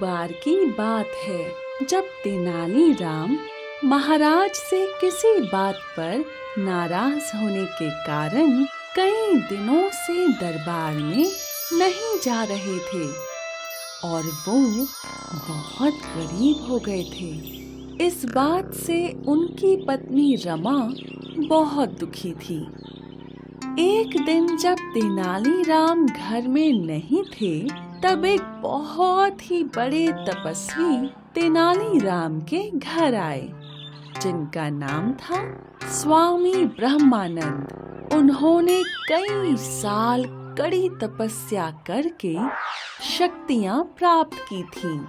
बार की बात है जब तेनालीराम महाराज से किसी बात पर नाराज होने के कारण कई दिनों से दरबार में नहीं जा रहे थे और वो बहुत गरीब हो गए थे। इस बात से उनकी पत्नी रमा बहुत दुखी थी। एक दिन जब तेनालीराम घर में नहीं थे, तब एक बहुत ही बड़े तपस्वी तेनालीराम के घर आए, जिनका नाम था स्वामी ब्रह्मानंद। उन्होंने कई साल कड़ी तपस्या करके शक्तियां प्राप्त की थीं।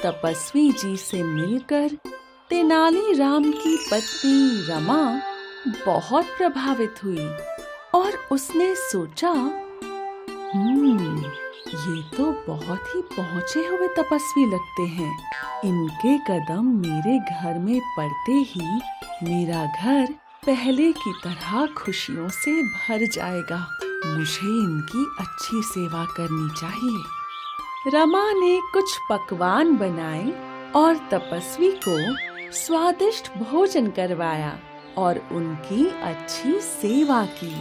तपस्वी जी से मिलकर तेनालीराम की पत्नी रमा बहुत प्रभावित हुई और उसने सोचा, ये तो बहुत ही पहुंचे हुए तपस्वी लगते हैं। इनके कदम मेरे घर में पड़ते ही मेरा घर पहले की तरह खुशियों से भर जाएगा। मुझे इनकी अच्छी सेवा करनी चाहिए। रमा ने कुछ पकवान बनाए और तपस्वी को स्वादिष्ट भोजन करवाया और उनकी अच्छी सेवा की,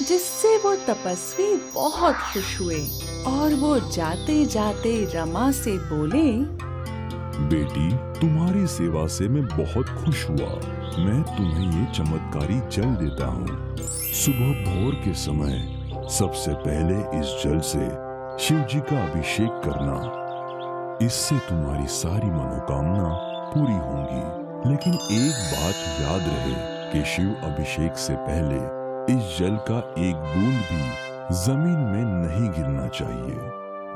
जिससे वो तपस्वी बहुत खुश हुए और वो जाते जाते रमा से बोले, बेटी, तुम्हारी सेवा से मैं बहुत खुश हुआ। मैं तुम्हें ये चमत्कारी जल देता हूँ। सुबह भोर के समय सबसे पहले इस जल से शिव जी का अभिषेक करना। इससे तुम्हारी सारी मनोकामना पूरी होंगी। लेकिन एक बात याद रहे कि शिव अभिषेक से पहले इस जल का एक बूंद भी जमीन में नहीं गिरना चाहिए,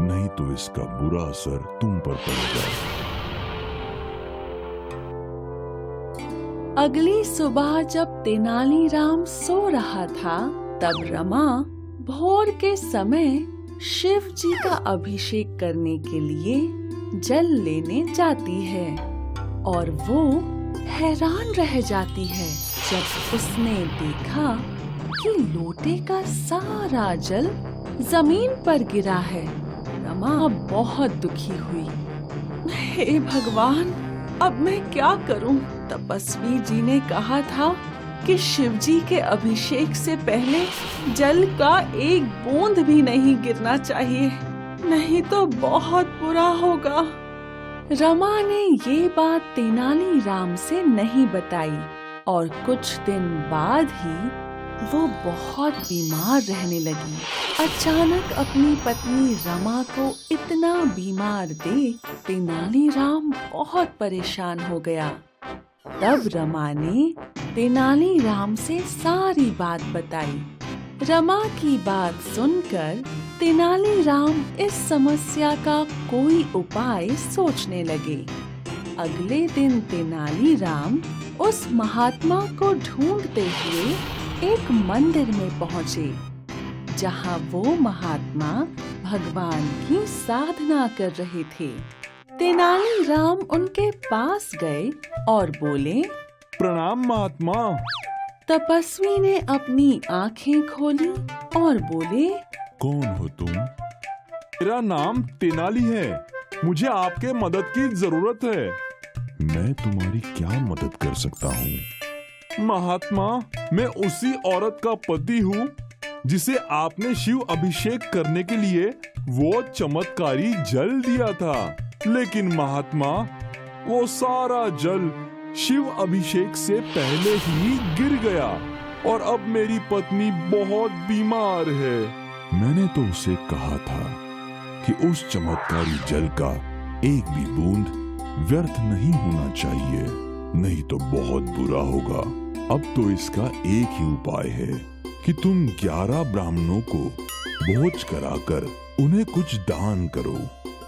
नहीं तो इसका बुरा असर तुम पर पड़ेगा। अगली सुबह जब तेनालीराम सो रहा था, तब रमा भोर के समय शिव जी का अभिषेक करने के लिए जल लेने जाती है और वो हैरान रह जाती है जब उसने देखा कि लोटे का सारा जल जमीन पर गिरा है। रमा बहुत दुखी हुई। हे भगवान, अब मैं क्या करूं? तपस्वी जी ने कहा था कि शिव जी के अभिषेक से पहले जल का एक बूंद भी नहीं गिरना चाहिए, नहीं तो बहुत बुरा होगा। रमा ने ये बात तेनालीराम से नहीं बताई और कुछ दिन बाद ही वो बहुत बीमार रहने लगी। अचानक अपनी पत्नी रमा को इतना बीमार देख तेनालीराम बहुत परेशान हो गया। तब रमा ने तेनालीराम से सारी बात बताई। रमा की बात सुनकर तेनालीराम इस समस्या का कोई उपाय सोचने लगे। अगले दिन तेनालीराम उस महात्मा को ढूंढते हुए एक मंदिर में पहुंचे, जहां वो महात्मा भगवान की साधना कर रहे थे। तेनालीराम उनके पास गए और बोले, प्रणाम महात्मा। तपस्वी ने अपनी आंखें खोली और बोले, कौन हो तुम? मेरा नाम तेनाली है। मुझे आपके मदद की जरूरत है। मैं तुम्हारी क्या मदद कर सकता हूँ? महात्मा, मैं उसी औरत का पति हूँ जिसे आपने शिव अभिषेक करने के लिए वो चमत्कारी जल दिया था। लेकिन महात्मा, वो सारा जल शिव अभिषेक से पहले ही गिर गया और अब मेरी पत्नी बहुत बीमार है। मैंने तो उसे कहा था कि उस चमत्कारी जल का एक भी बूंद व्यर्थ नहीं होना चाहिए, नहीं तो बहुत बुरा होगा। अब तो इसका एक ही उपाय है कि तुम 11 ब्राह्मणों को भोज कराकर उन्हें कुछ दान करो,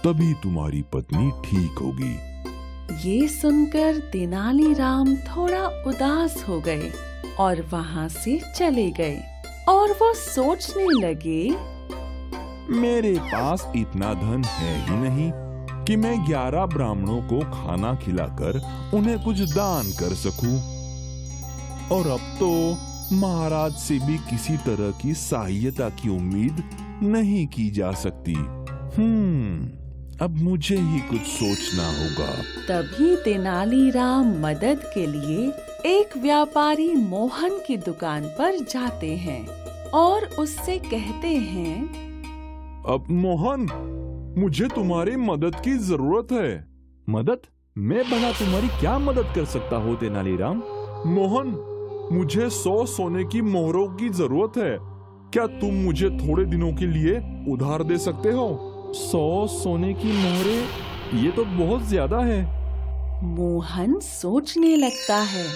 तभी तुम्हारी पत्नी ठीक होगी। ये सुनकर तेनालीराम थोड़ा उदास हो गए और वहाँ से चले गए और वो सोचने लगे, मेरे पास इतना धन है ही नहीं कि मैं 11 ब्राह्मणों को खाना खिलाकर उन्हें कुछ दान कर सकूं। और अब तो महाराज से भी किसी तरह की सहायता की उम्मीद नहीं की जा सकती। अब मुझे ही कुछ सोचना होगा। तभी तेनालीराम मदद के लिए एक व्यापारी मोहन की दुकान पर जाते हैं और उससे कहते हैं, अब मोहन, मुझे तुम्हारी मदद की जरूरत है। मदद? मैं भला तुम्हारी क्या मदद कर सकता हूँ तेनालीराम? मोहन, मुझे 100 सोने की मोहरों की जरूरत है। क्या तुम मुझे थोड़े दिनों के लिए उधार दे सकते हो? 100 सोने की मोहरें? ये तो बहुत ज्यादा है। मोहन सोचने लगता है।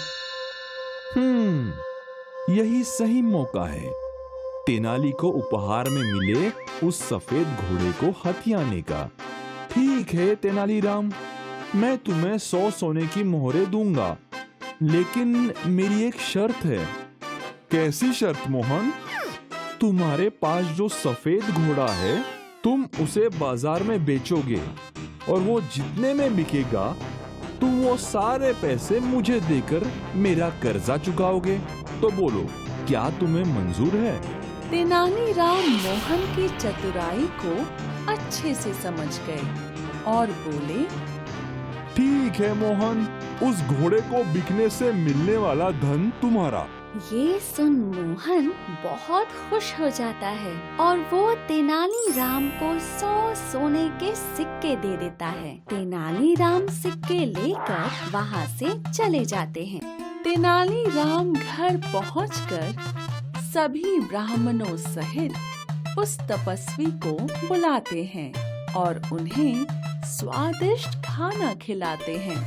यही सही मौका है तेनाली को उपहार में मिले उस सफेद घोड़े को हथियाने का। ठीक है तेनालीराम, मैं तुम्हें 100 सोने की मोहरें दूंगा, लेकिन मेरी एक शर्त है। कैसी शर्त मोहन? तुम्हारे पास जो सफेद घोड़ा है, तुम उसे बाजार में बेचोगे और वो जितने में बिकेगा तुम वो सारे पैसे मुझे देकर मेरा कर्जा चुकाओगे। तो बोलो, क्या तुम्हें मंजूर है? तेनालीराम मोहन की चतुराई को अच्छे से समझ गए और बोले, ठीक है मोहन, उस घोड़े को बिकने से मिलने वाला धन तुम्हारा। ये सुन मोहन बहुत खुश हो जाता है और वो तेनालीराम को 100 सोने के सिक्के दे देता है। तेनालीराम सिक्के लेकर वहाँ से चले जाते हैं। तेनालीराम घर पहुंचकर सभी ब्राह्मणों सहित उस तपस्वी को बुलाते हैं और उन्हें स्वादिष्ट खाना खिलाते हैं।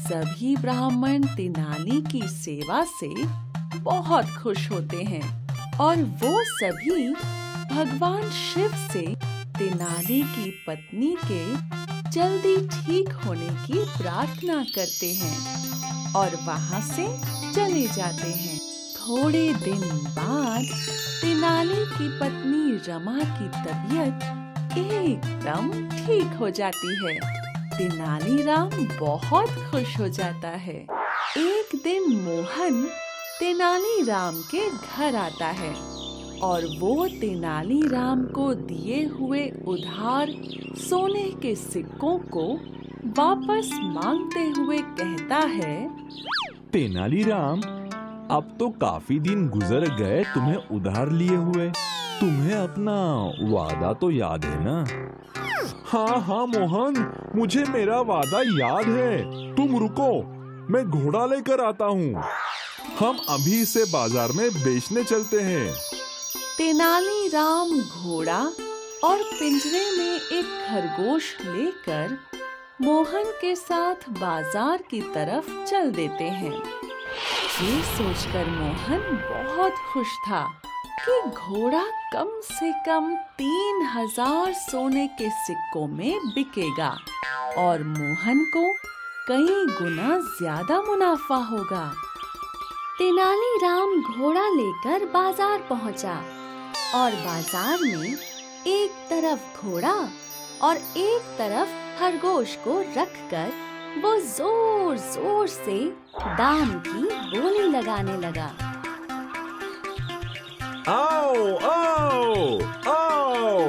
सभी ब्राह्मण तेनाली की सेवा से बहुत खुश होते हैं और वो सभी भगवान शिव से तेनाली की पत्नी के जल्दी ठीक होने की प्रार्थना करते हैं और वहाँ से चले जाते हैं। थोड़े दिन बाद तेनाली की पत्नी रमा की तबीयत एकदम ठीक हो जाती है। तेनालीराम बहुत खुश हो जाता है। एक दिन मोहन तेनालीराम के घर आता है और वो तेनालीराम को दिए हुए उधार सोने के सिक्कों को वापस मांगते हुए कहता है, तेनालीराम, अब तो काफी दिन गुजर गए तुम्हें उधार लिए हुए। तुम्हें अपना वादा तो याद है ना? हाँ हाँ मोहन, मुझे मेरा वादा याद है। तुम रुको, मैं घोड़ा लेकर आता हूँ। हम अभी से बाजार में बेचने चलते हैं। तेनालीराम घोड़ा और पिंजरे में एक खरगोश लेकर मोहन के साथ बाजार की तरफ चल देते हैं। ये सोचकर मोहन बहुत खुश था कि घोड़ा कम से कम 3000 सोने के सिक्कों में बिकेगा और मोहन को कई गुना ज्यादा मुनाफा होगा। तेनालीराम घोड़ा लेकर बाजार पहुंचा और बाजार में एक तरफ घोड़ा और एक तरफ खरगोश को रखकर वो जोर जोर से दाम की बोली लगाने लगा। आओ आओ आओ,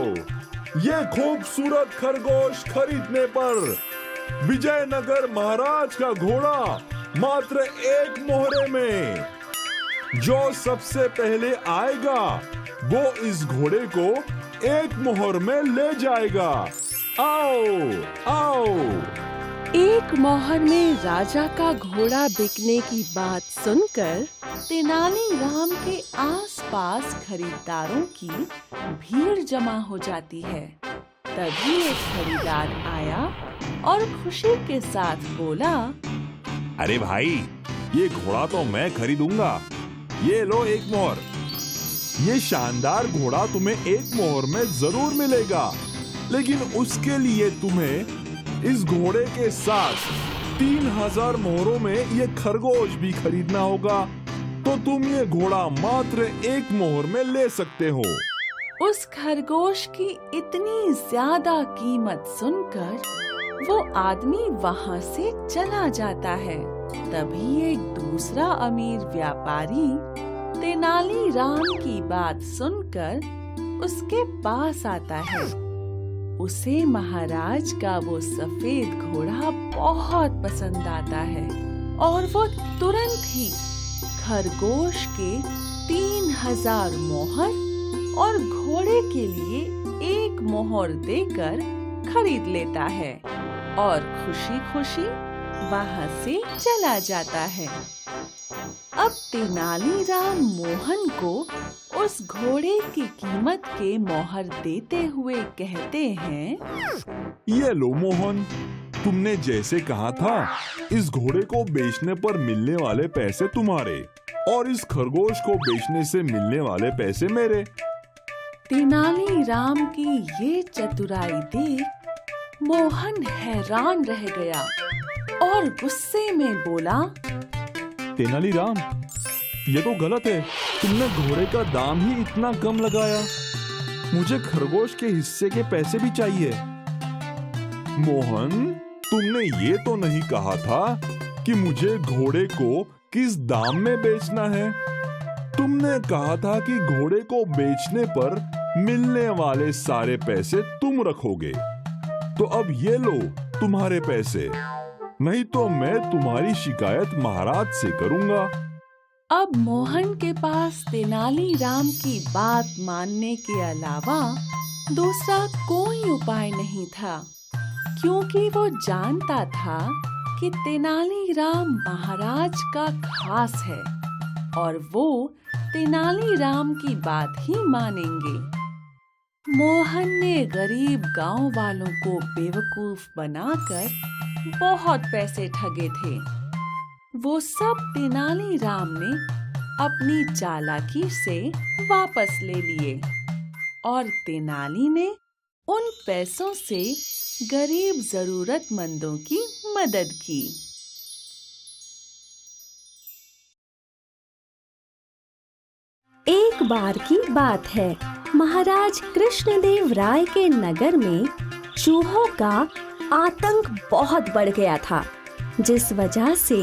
ये खूबसूरत खरगोश खरीदने पर विजयनगर महाराज का घोड़ा मात्र 1 मोहरे में। जो सबसे पहले आएगा वो इस घोड़े को 1 मोहर में ले जाएगा। आओ आओ। 1 मोहर में राजा का घोड़ा बिकने की बात सुनकर तेनालीराम के आसपास खरीदारों की भीड़ जमा हो जाती है। तभी एक खरीदार आया और खुशी के साथ बोला, अरे भाई, ये घोड़ा तो मैं खरीदूंगा। ये लो 1 मोहर। ये शानदार घोड़ा तुम्हें 1 मोहर में जरूर मिलेगा, लेकिन उसके लिए तुम्हें इस घोड़े के साथ 3000 मोहरों में ये खरगोश भी खरीदना होगा। तो तुम ये घोड़ा मात्र 1 मोहर में ले सकते हो। उस खरगोश की इतनी ज्यादा कीमत सुनकर वो आदमी वहाँ से चला जाता है। तभी एक दूसरा अमीर व्यापारी तेनालीराम की बात सुनकर उसके पास आता है उसे महाराज का वो सफेद घोड़ा बहुत पसंद आता है और वो तुरंत ही खरगोश के 3000 मोहर और घोड़े के लिए 1 मोहर देकर खरीद लेता है और खुशी खुशी वहाँ से चला जाता है। अब तेनालीराम मोहन को उस घोड़े की कीमत के मोहर देते हुए कहते हैं, ये लो मोहन, तुमने जैसे कहा था इस घोड़े को बेचने पर मिलने वाले पैसे तुम्हारे और इस खरगोश को बेचने से मिलने वाले पैसे मेरे। तेनालीराम की ये चतुराई देख मोहन हैरान रह गया और गुस्से में बोला, तेनालीराम, ये तो गलत है। तुमने घोड़े का दाम ही इतना कम लगाया। मुझे खरगोश के हिस्से के पैसे भी चाहिए। मोहन, तुमने ये तो नहीं कहा था कि मुझे घोड़े को किस दाम में बेचना है। तुमने कहा था कि घोड़े को बेचने पर मिलने वाले सारे पैसे तुम रखोगे। तो अब ये लो तुम्हारे पैसे, नहीं तो मैं तुम्हारी शिकायत महाराज से करूंगा। अब मोहन के पास तेनालीराम की बात मानने के अलावा दूसरा कोई उपाय नहीं था, क्योंकि वो जानता था कि तेनालीराम महाराज का खास है और वो तेनालीराम की बात ही मानेंगे। मोहन ने गरीब गांव वालों को बेवकूफ बनाकर बहुत पैसे ठगे थे। वो सब तेनालीराम ने अपनी चालाकी से वापस ले लिए और तेनाली ने उन पैसों से गरीब जरूरतमंदों की मदद की। एक बार की बात है, महाराज कृष्णदेव राय के नगर में चूहों का आतंक बहुत बढ़ गया था, जिस वजह से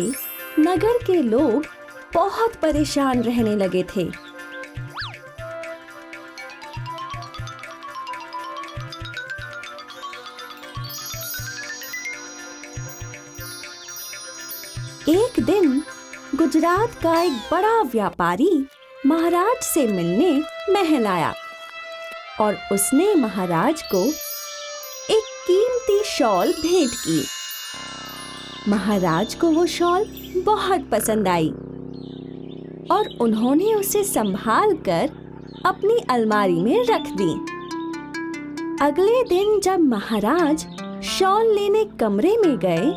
नगर के लोग बहुत परेशान रहने लगे थे। एक दिन गुजरात का एक बड़ा व्यापारी महाराज से मिलने महल आया और उसने महाराज को एक कीमती शॉल भेंट की। महाराज को वो शॉल बहुत पसंद आई और उन्होंने उसे संभाल कर अपनी अलमारी में रख दी। अगले दिन जब महाराज शॉल लेने कमरे में गए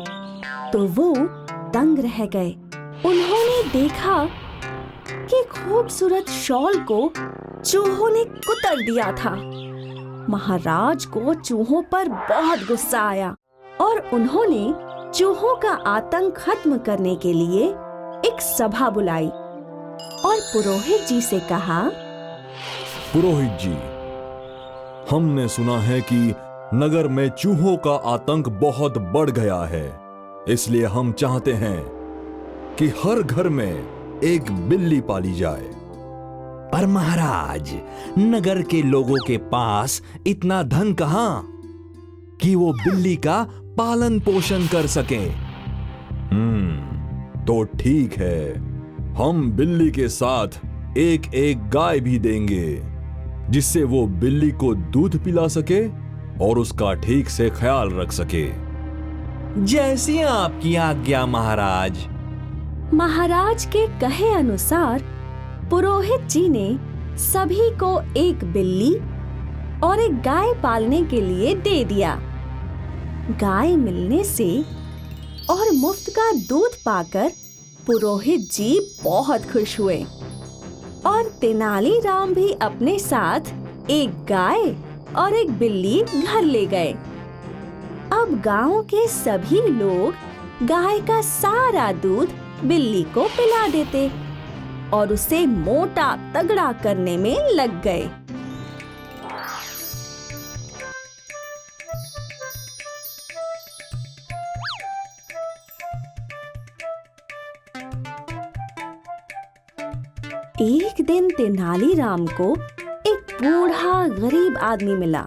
तो वो दंग रह गए। उन्होंने देखा कि खूबसूरत शॉल को चूहों ने कुतर दिया था। महाराज को चूहों पर बहुत गुस्सा आया और उन्होंने चूहों का आतंक खत्म करने के लिए एक सभा बुलाई और पुरोहित जी से कहा, पुरोहित जी, हमने सुना है कि नगर में चूहों का आतंक बहुत बढ़ गया है, इसलिए हम चाहते हैं कि हर घर में एक बिल्ली पाली जाए। पर महाराज, नगर के लोगों के पास इतना धन कहां कि वो बिल्ली का पालन पोषण कर सके। तो ठीक है, हम बिल्ली के साथ एक एक गाय भी देंगे, जिससे वो बिल्ली को दूध पिला सके और उसका ठीक से ख्याल रख सके। जैसी आपकी आज्ञा महाराज। महाराज के कहे अनुसार पुरोहित जी ने सभी को एक बिल्ली और एक गाय पालने के लिए दे दिया। गाय मिलने से और मुफ्त का दूध पाकर पुरोहित जी बहुत खुश हुए और तेनालीराम भी अपने साथ एक गाय और एक बिल्ली घर ले गए। अब गांव के सभी लोग गाय का सारा दूध बिल्ली को पिला देते और उसे मोटा तगड़ा करने में लग गए। एक दिन तेनालीराम को एक बूढ़ा गरीब आदमी मिला।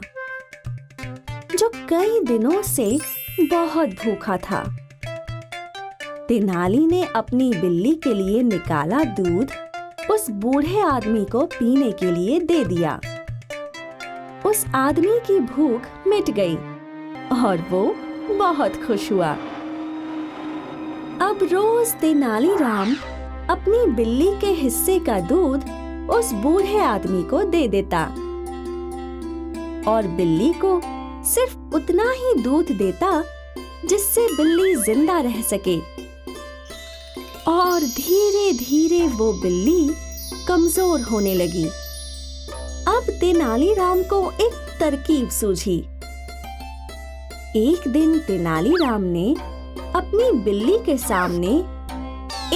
जो कई दिनों से बहुत भूखा था। तेनाली ने अपनी बिल्ली के लिए निकाला दूध उस बूढ़े आदमी को पीने के लिए दे दिया। उस आदमी की भूख मिट गई और वो बहुत खुश हुआ। अब रोज तेनालीराम अपनी बिल्ली के हिस्से का दूध उस बूढ़े आदमी को दे देता और बिल्ली को सिर्फ उतना ही दूध देता जिससे बिल्ली जिंदा रह सके। और धीरे धीरे वो बिल्ली कमजोर होने लगी। अब तेनालीराम को एक तरकीब सूझी। एक दिन तेनालीराम ने अपनी बिल्ली के सामने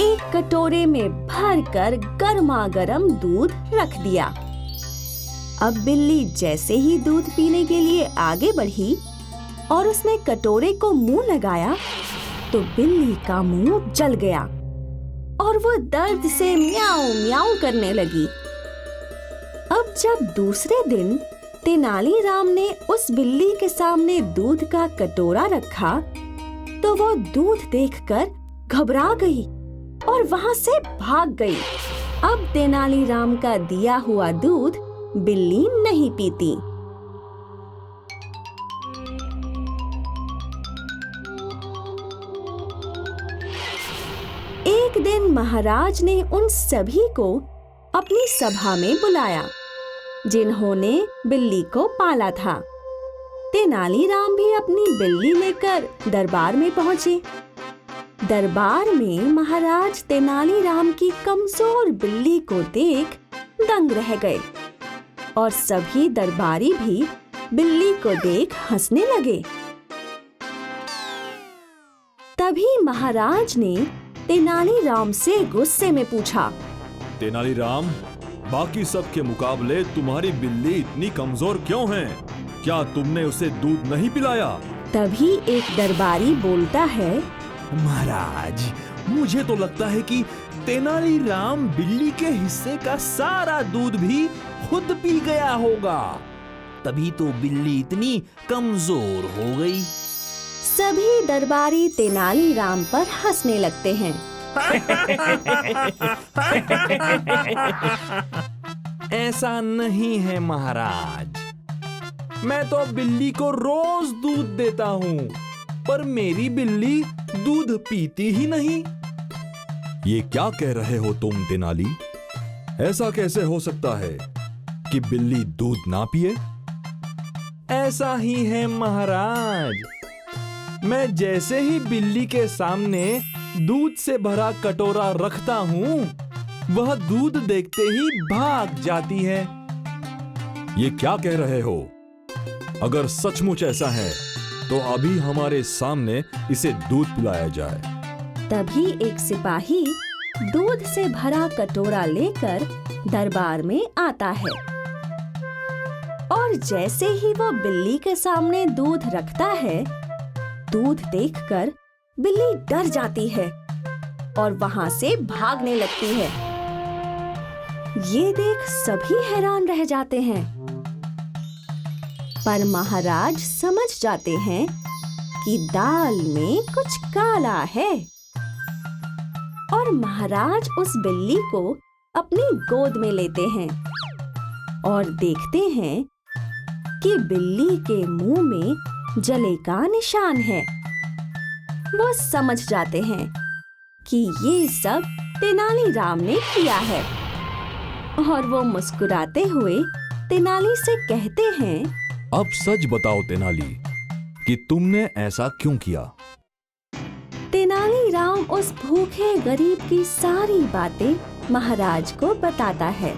एक कटोरे में भरकर गर्मा-गर्म दूध रख दिया। अब बिल्ली जैसे ही दूध पीने के लिए आगे बढ़ी और उसने कटोरे को मुंह लगाया तो बिल्ली का मुंह जल गया और वो दर्द से म्याऊं म्याऊं करने लगी। अब जब दूसरे दिन तेनालीराम ने उस बिल्ली के सामने दूध का कटोरा रखा तो वो दूध देखकर घबरा गई और वहां से भाग गई। अब तेनालीराम का दिया हुआ दूध बिल्ली नहीं पीती। एक दिन महाराज ने उन सभी को अपनी सभा में बुलाया जिन्होंने बिल्ली को पाला था। तेनालीराम भी अपनी बिल्ली लेकर दरबार में पहुंचे। दरबार में महाराज तेनालीराम की कमजोर बिल्ली को देख दंग रह गए और सभी दरबारी भी बिल्ली को देख हंसने लगे। तभी महाराज ने तेनालीराम से गुस्से में पूछा, तेनालीराम, बाकी सब के मुकाबले तुम्हारी बिल्ली इतनी कमजोर क्यों है? क्या तुमने उसे दूध नहीं पिलाया? तभी एक दरबारी बोलता है, महाराज, मुझे तो लगता है कि तेनालीराम बिल्ली के हिस्से का सारा दूध भी खुद पी गया होगा, तभी तो बिल्ली इतनी कमजोर हो गई। सभी दरबारी तेनालीराम पर हंसने लगते हैं। ऐसा नहीं है महाराज, मैं तो बिल्ली को रोज दूध देता हूँ, पर मेरी बिल्ली दूध पीती ही नहीं। ये क्या कह रहे हो तुम तेनाली? ऐसा कैसे हो सकता है कि बिल्ली दूध ना पिए? ऐसा ही है महाराज, मैं जैसे ही बिल्ली के सामने दूध से भरा कटोरा रखता हूँ, वह दूध देखते ही भाग जाती है। ये क्या कह रहे हो? अगर सचमुच ऐसा है तो अभी हमारे सामने इसे दूध पिलाया जाए। तभी एक सिपाही दूध से भरा कटोरा लेकर दरबार में आता है और जैसे ही वो बिल्ली के सामने दूध रखता है, दूध देखकर बिल्ली डर जाती है और वहां से भागने लगती है। ये देख सभी हैरान रह जाते हैं, पर महाराज समझ जाते हैं कि दाल में कुछ काला है और महाराज उस बिल्ली को अपनी गोद में लेते हैं और देखते हैं कि बिल्ली के मुंह में जले का निशान है। वो समझ जाते हैं कि ये सब तेनालीराम ने किया है और वो मुस्कुराते हुए तेनाली से कहते हैं, अब सच बताओ तेनाली कि तुमने ऐसा क्यों किया? तेनालीराम उस भूखे गरीब की सारी बातें महाराज को बताता है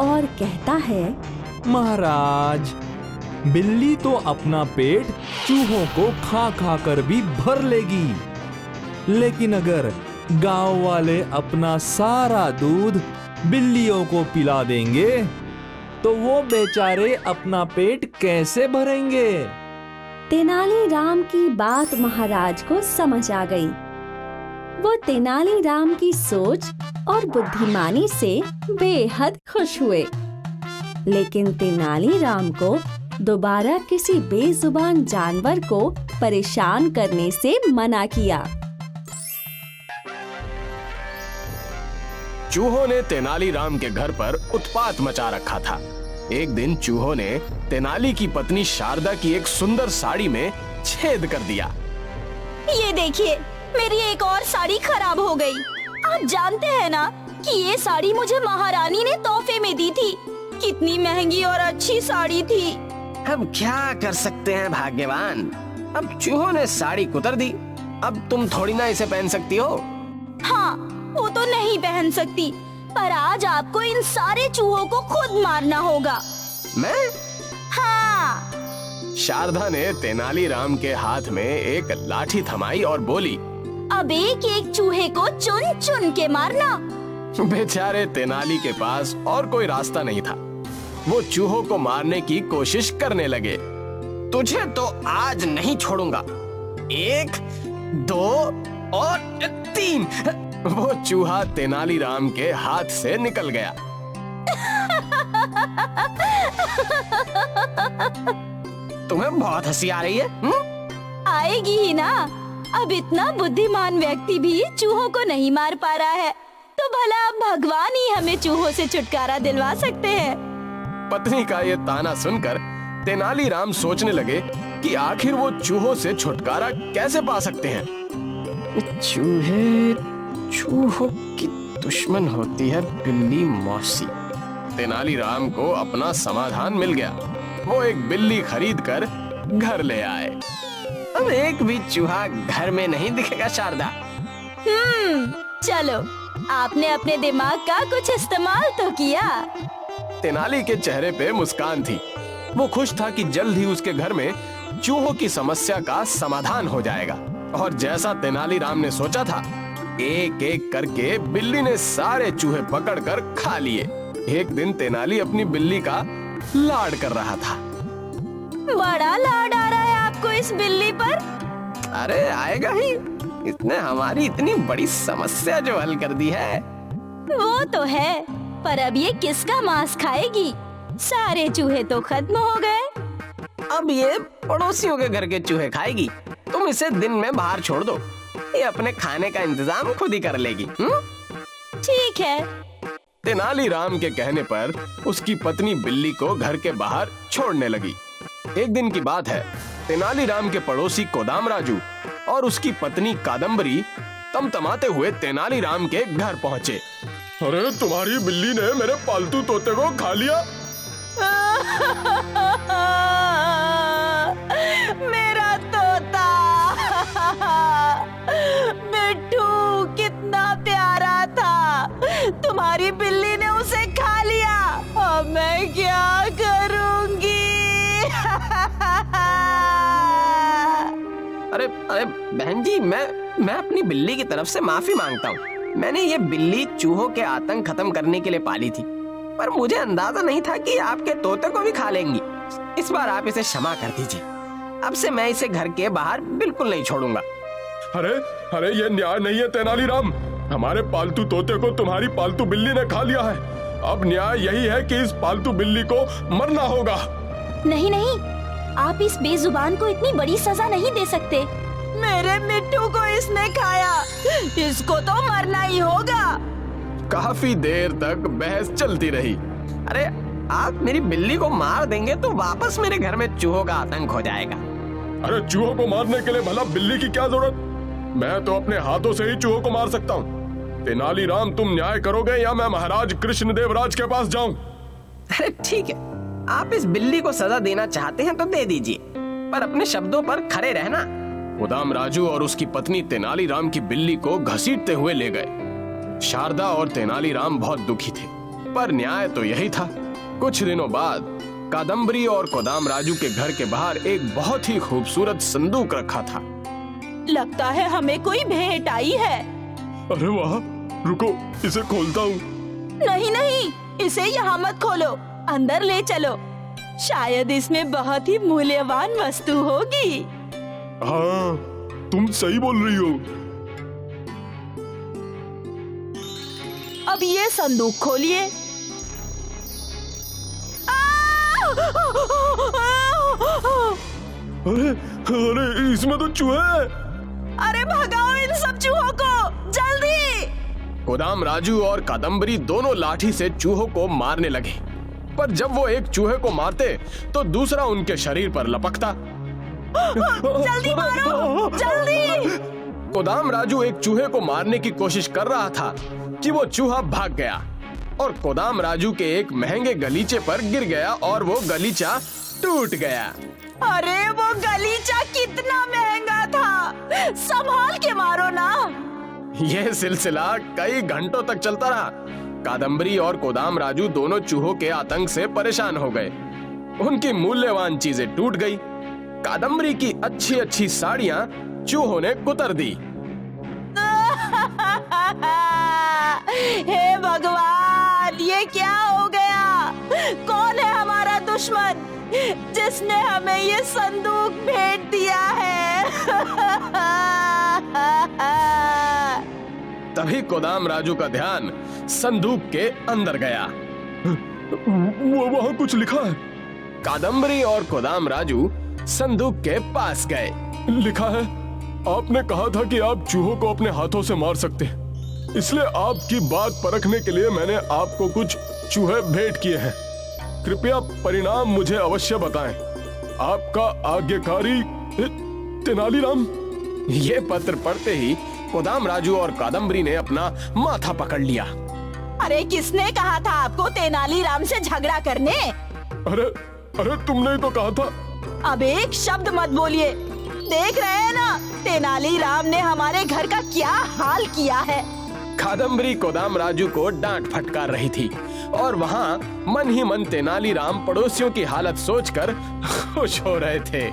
और कहता है, महाराज, बिल्ली तो अपना पेट चूहों को खा खा कर भी भर लेगी, लेकिन अगर गांव वाले अपना सारा दूध बिल्लियों को पिला देंगे तो वो बेचारे अपना पेट कैसे भरेंगे? तेनालीराम की बात महाराज को समझ आ गई। वो तेनालीराम की सोच और बुद्धिमानी से बेहद खुश हुए, लेकिन तेनालीराम को दोबारा किसी बेजुबान जानवर को परेशान करने से मना किया। चूहों ने तेनालीराम के घर पर उत्पात मचा रखा था। एक दिन चूहों ने तेनाली की पत्नी शारदा की एक सुंदर साड़ी में छेद कर दिया। ये देखिए, मेरी एक और साड़ी खराब हो गई। आप जानते हैं ना कि ये साड़ी मुझे महारानी ने तोहफे में दी थी। कितनी महंगी और अच्छी साड़ी थी। हम क्या कर सकते हैं भाग्यवान, अब चूहों ने साड़ी कुतर दी। अब तुम थोड़ी ना इसे पहन सकती हो। हाँ, वो तो नहीं पहन सकती, पर आज आपको इन सारे चूहों को खुद मारना होगा। मैं? हाँ। शारदा ने तेनालीराम के हाथ में एक लाठी थमाई और बोली, अब एक एक चूहे को चुन चुन के मारना। बेचारे तेनाली के पास और कोई रास्ता नहीं था। वो चूहों को मारने की कोशिश करने लगे। तुझे तो आज नहीं छोड़ूंगा। 1, 2 और 3। वो चूहा तेनालीराम के हाथ से निकल गया। तुम्हें बहुत हंसी आ रही है? आएगी ही ना। अब इतना बुद्धिमान व्यक्ति भी चूहों को नहीं मार पा रहा है, तो भला अब भगवान ही हमें चूहों से छुटकारा दिलवा सकते हैं। पत्नी का ये ताना सुनकर तेनालीराम सोचने लगे कि आखिर वो चूहों से छुटकारा कैसे पा सकते हैं। चूहों की दुश्मन होती है बिल्ली मौसी। तेनालीराम को अपना समाधान मिल गया। वो एक बिल्ली खरीद कर घर ले आए। अब एक भी चूहा घर में नहीं दिखेगा शारदा। चलो, आपने अपने दिमाग का कुछ इस्तेमाल तो किया। तेनाली के चेहरे पे मुस्कान थी। वो खुश था कि जल्द ही उसके घर में चूहों की समस्या का समाधान हो जाएगा। और जैसा तेनालीराम ने सोचा था, एक एक करके बिल्ली ने सारे चूहे पकड़कर खा लिए। एक दिन तेनाली अपनी बिल्ली का लाड कर रहा था। बड़ा लाड आ रहा है आपको इस बिल्ली पर। अरे आएगा ही, इसने हमारी इतनी बड़ी समस्या जो हल कर दी है। वो तो है, पर अब ये किसका मांस खाएगी? सारे चूहे तो खत्म हो गए। अब ये पड़ोसियों के घर के चूहे खाएगी। तुम इसे दिन में बाहर छोड़ दो, ये अपने खाने का इंतजाम खुद ही कर लेगी। ठीक है। तेनालीराम के कहने पर उसकी पत्नी बिल्ली को घर के बाहर छोड़ने लगी। एक दिन की बात है, तेनालीराम के पड़ोसी कोदाम राजू और उसकी पत्नी कादम्बरी तमतमाते हुए तेनालीराम के घर पहुंचे। अरे तुम्हारी बिल्ली ने मेरे पालतू तोते को खा लिया। मेरा तोता मिट्टू कितना प्यारा था, तुम्हारी बिल्ली ने उसे खा लिया। अब मैं क्या करूंगी? अरे बहन जी, मैं अपनी बिल्ली की तरफ से माफी मांगता हूँ। मैंने ये बिल्ली चूहों के आतंक खत्म करने के लिए पाली थी, पर मुझे अंदाजा नहीं था कि आपके तोते को भी खा लेंगी। इस बार आप इसे क्षमा कर दीजिए। अब से मैं इसे घर के बाहर बिल्कुल नहीं छोड़ूंगा। अरे ये न्याय नहीं है तेनालीराम। हमारे पालतू तोते को तुम्हारी पालतू बिल्ली ने खा लिया है। अब न्याय यही है कि इस पालतू बिल्ली को मरना होगा। नहीं नहीं, आप इस बेजुबान को इतनी बड़ी सजा नहीं दे सकते। मेरे मिट्टू को इसने खाया, इसको तो मरना ही होगा। काफी देर तक बहस चलती रही। अरे आप मेरी बिल्ली को मार देंगे तो वापस मेरे घर में चूहों का आतंक हो जाएगा। अरे चूहों को मारने के लिए भला बिल्ली की क्या जरूरत? मैं तो अपने हाथों से ही चूहों को मार सकता हूँ। तेनालीराम, तुम न्याय करोगे या मैं महाराज कृष्णदेव राज के पास जाऊं? अरे ठीक है, आप इस बिल्ली को सजा देना चाहते हैं तो दे दीजिए, पर अपने शब्दों पर खरे रहना। कोदाम राजू और उसकी पत्नी तेनालीराम की बिल्ली को घसीटते हुए ले गए। शारदा और तेनालीराम बहुत दुखी थे, पर न्याय तो यही था। कुछ दिनों बाद कादम्बरी और कोदाम राजू के घर के बाहर एक बहुत ही खूबसूरत संदूक रखा था। लगता है हमें कोई भेंट आई है। अरे वाह, रुको इसे खोलता हूँ। नहीं नहीं, इसे यहाँ मत खोलो, अंदर ले चलो। शायद इसमें बहुत ही मूल्यवान वस्तु होगी। हाँ, तुम सही बोल रही हो। अब ये संदूक खोलिए। अरे अरे इसमें तो चूहे हैं। अरे भगाओ इन सब चूहों को, जल्दी। गोदाम राजू और कादम्बरी दोनों लाठी से चूहों को मारने लगे, पर जब वो एक चूहे को मारते तो दूसरा उनके शरीर पर लपकता। जल्दी मारो, जल्दी। गोदाम राजू एक चूहे को मारने की कोशिश कर रहा था कि वो चूहा भाग गया और गोदाम राजू के एक महंगे गलीचे पर गिर गया और वो गलीचा टूट गया। अरे वो गलीचा कितना महंगा था, संभाल के मारो ना। यह सिलसिला कई घंटों तक चलता रहा। कादम्बरी और गोदाम राजू दोनों चूहों के आतंक से परेशान हो गए। उनकी मूल्यवान चीजें टूट गई। कादम्बरी की अच्छी अच्छी साड़ियां चूहों ने कुतर दी। हे भगवान, ये क्या हो गया? कौन है हमारा दुश्मन जिसने हमें ये संदूक भेंट दिया है? तभी गोदाम राजू का ध्यान संदूक के अंदर गया। वो वहाँ कुछ लिखा है। कादम्बरी और गोदाम राजू संदूक के पास गए। लिखा है, आपने कहा था कि आप चूहों को अपने हाथों से मार सकते हैं, इसलिए आपकी बात परखने के लिए मैंने आपको कुछ चूहे भेंट किए हैं। कृपया परिणाम मुझे अवश्य बताएं। आपका आज्ञाकारी तेनालीराम। ये पत्र पढ़ते ही गोदाम राजू और कादम्बरी ने अपना माथा पकड़ लिया। अरे किसने कहा था आपको तेनालीराम से झगड़ा करने? अरे अरे तुमने ही तो कहा था। अब एक शब्द मत बोलिए। देख रहे हैं ना तेनालीराम ने हमारे घर का क्या हाल किया है। कादम्बरी गोदाम राजू को डांट फटकार रही थी और वहाँ मन ही मन तेनालीराम पड़ोसियों की हालत सोचकर खुश हो रहे थे।